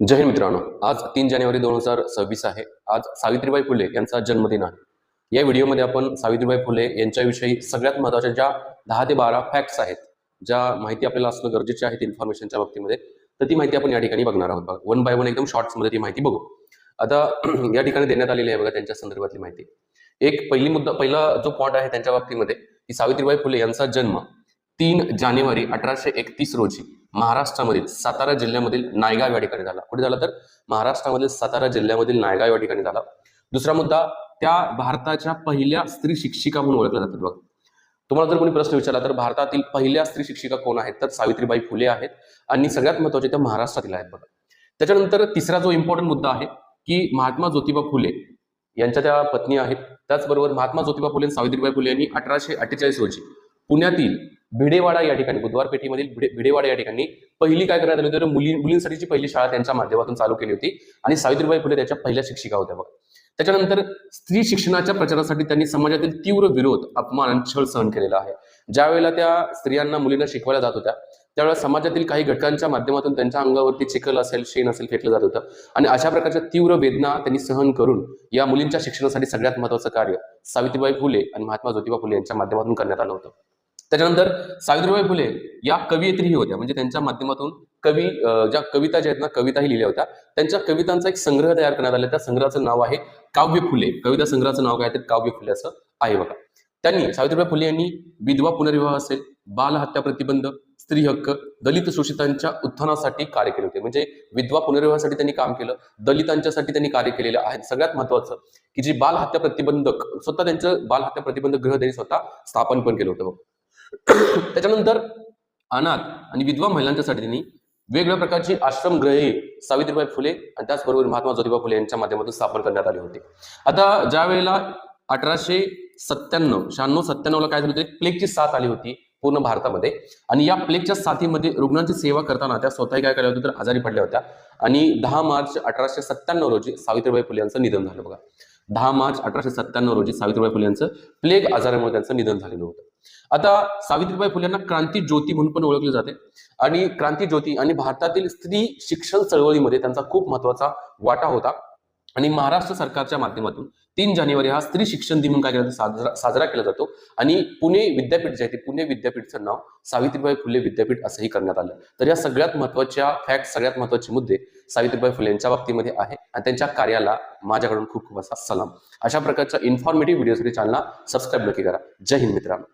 जय हिंद मित्रांनो. आज 3 जानेवारी 2026 आहे. आज सावित्रीबाई फुले यांचा जन्मदिन आहे. या व्हिडिओमध्ये आपण सावित्रीबाई फुले यांच्याविषयी सगळ्यात महत्त्वाच्या ज्या 10 ते 12 फॅक्ट्स आहेत, ज्या माहिती आपल्याला असणं गरजेचे आहेत इन्फॉर्मेशनच्या बाबतीमध्ये, तर ती माहिती आपण या ठिकाणी बघणार आहोत. बघा, वन बाय वन एकदम शॉर्ट्समध्ये ती माहिती बघू. आता या ठिकाणी देण्यात आलेली आहे बघा त्यांच्या संदर्भातली माहिती. पहिला जो पॉइंट आहे त्यांच्या बाबतीमध्ये की सावित्रीबाई फुले यांचा जन्म 3 जानेवारी 1831 रोजी महाराष्ट्रामधील सातारा जिल्ह्यामधील नायगाव या ठिकाणी झाला. कुठे झाला तर महाराष्ट्रामधील सातारा जिल्ह्यामधील नायगाव या ठिकाणी झाला. दुसरा मुद्दा, त्या भारताच्या पहिल्या स्त्री शिक्षिका म्हणून ओळखल्या जातात. बघा, तुम्हाला जर कोणी प्रश्न विचारला तर भारतातील पहिल्या स्त्री शिक्षिका कोण आहेत तर सावित्रीबाई फुले आहेत आणि सगळ्यात महत्त्वाचे त्या महाराष्ट्रातील आहेत. बघा, त्याच्यानंतर तिसरा जो इम्पॉर्टंट मुद्दा आहे की महात्मा ज्योतिबा फुले यांच्या त्या पत्नी आहेत. त्याचबरोबर महात्मा ज्योतिबा फुले आणि सावित्रीबाई फुले यांनी 1848 रोजी पुण्यातील भिडेवाडा या ठिकाणी, बुधवार पेठीमधील भिडेवाडा या ठिकाणी पहिली काय करण्यात आली होती तर मुलींसाठीची पहिली शाळा त्यांच्या माध्यमातून चालू केली होती आणि सावित्रीबाई फुले त्याच्या पहिल्या शिक्षिका होत्या. बघा, त्याच्यानंतर स्त्री शिक्षणाच्या प्रचारासाठी त्यांनी समाजातील तीव्र विरोध, अपमान आणि छळ सहन केलेला आहे. ज्या वेळेला त्या स्त्रियांना मुलींना शिकवल्या जात होत्या त्यावेळेला समाजातील काही घटकांच्या माध्यमातून त्यांच्या अंगावरती चिखल असेल, शेण असेल फेकलं जात होतं आणि अशा प्रकारच्या तीव्र वेदना त्यांनी सहन करून या मुलींच्या शिक्षणासाठी सगळ्यात महत्त्वाचं कार्य सावित्रीबाई फुले आणि महात्मा ज्योतिबा फुले यांच्या माध्यमातून करण्यात आलं होतं. त्याच्यानंतर सावित्रीबाई फुले या कवयित्रीही होत्या, म्हणजे त्यांच्या माध्यमातून ज्या कविता ज्या आहेत ना, कविताही लिहिल्या होत्या. त्यांच्या कवितांचा एक संग्रह तयार करण्यात आला. त्या संग्रहाचं नाव आहे काव्य फुले. कविता संग्रहाचं नाव काय तर काव्य फुले असं आहे. बघा, त्यांनी सावित्रीबाई फुले यांनी विधवा पुनर्विवाह असेल, बालहत्या प्रतिबंध, स्त्री हक्क, दलित शोषितांच्या उत्थानासाठी कार्य केले होते. म्हणजे विधवा पुनर्विवाहासाठी त्यांनी काम केलं, दलितांच्यासाठी त्यांनी कार्य केलेलं आहे. सगळ्यात महत्वाचं की जी बालहत्या प्रतिबंधक, स्वतः त्यांचं बालहत्या प्रतिबंधक गृह त्यांनी स्वतः स्थापन पण केलं होतं. त्याच्यानंतर अनाथ आणि विधवा महिलांच्यासाठी त्यांनी वेगवेगळ्या प्रकारची आश्रमगृहे सावित्रीबाई फुले आणि त्याचबरोबर महात्मा ज्योतिबा फुले यांच्या माध्यमातून स्थापन करण्यात आली होती. आता ज्या वेळेला 1896-97 ला काय झालं होतं, प्लेगची साथ आली होती पूर्ण भारतामध्ये आणि या प्लेगच्या साथीमध्ये रुग्णांची सेवा करताना त्या स्वतःही काय केल्या होत्या तर आजारी पडल्या होत्या आणि 10 मार्च 1897 रोजी सावित्रीबाई फुले यांचं निधन झालं. बघा, 10 मार्च 1897 रोजी सावित्रीबाई फुले यांचं प्लेग आजारामुळे त्यांचं निधन झालेलं होतं. आता सावित्रीबाई फुले यांना क्रांती ज्योती म्हणून पण ओळखले जाते आणि क्रांती ज्योती आणि भारतातील स्त्री शिक्षण चळवळीमध्ये त्यांचा खूप महत्वाचा वाटा होता आणि महाराष्ट्र सरकारच्या माध्यमातून 3 जानेवारी हा स्त्री शिक्षण दिन म्हणून काय केला साजरा केला जातो आणि पुणे विद्यापीठ जे आहे ते पुणे विद्यापीठचं नाव सावित्रीबाई फुले विद्यापीठ असंही करण्यात आलं. तर या सगळ्यात महत्वाच्या फॅक्ट, सगळ्यात महत्वाचे मुद्दे सावित्रीबाई फुले यांच्या बाबतीमध्ये आहे आणि त्यांच्या कार्याला माझ्याकडून खूप खूप असा सलाम. अशा प्रकारच्या इन्फॉर्मेटिव्ह व्हिडिओसाठी चॅनलला सबस्क्राईब नक्की करा. जय हिंद मित्रांनो.